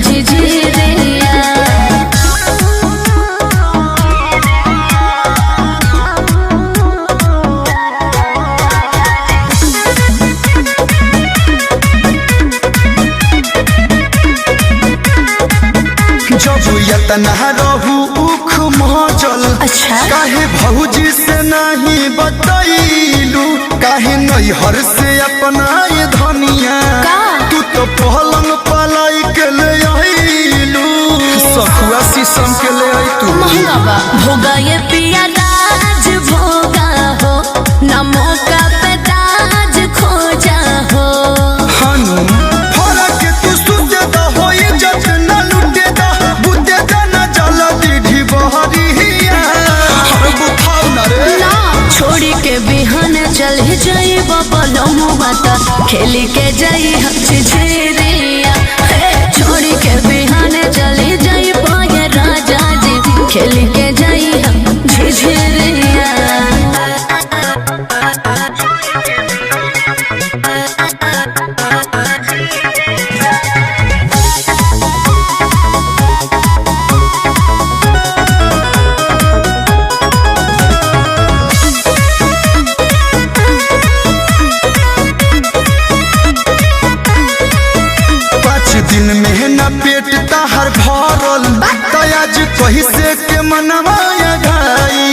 झिझिरिया। जब यतना रहू उख मचल अच्छा काहे भौजी से नहीं बतैलू, काहे नैहर से अपना ये धनिया तू तो पहलंग पलाई के ले आइलू, सखुआ शीशम के ले आई तू। महंगा बा भोगा ये पिया राज भोगा हो, ना मौका पे ताज खोजा हो। हनु फरा के तू सुते दा होई जत न लुटे दा बुते दा न जला दीढ़ी बहरिया। हर बुखाव न रे ना छोड़ी के बिहान चल जाई बबलमु बाता खेली के जाई हम झिझिरिया। छोड़ी के बिहान चली जाई पाए राजा जी खेली के जाई हम झिझिरिया। दिन में न पेट ताहर भरल तयाज कही से के मनवाया घाई,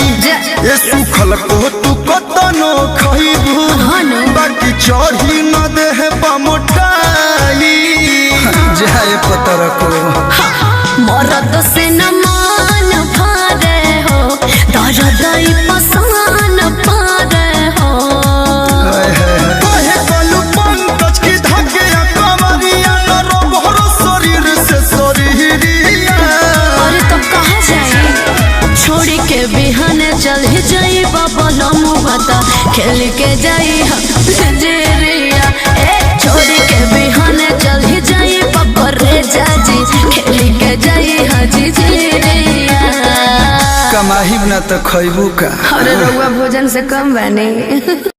ये सुखल को तू कतनो खइबू बाकी चढ़ी न देह पमोटाई जाए पतर को। मरद से न मान भारे हो, दर्द पसान पारे हो। कहे कलू पंकज की धके कमरिया न रोबहरो शरीर से शरीरिया। अरे तो कहाँ जाई छोड़ी के बिहान चल जाई बबलमु बाता खेल के जाई हम झिझिरिया। छोड़ी के बिहान चल जाई बबरे जाजी खेल के जाई हम झिझिरिया। कमाही न तो खइबू का। अरे रउआ भोजन से कम बने।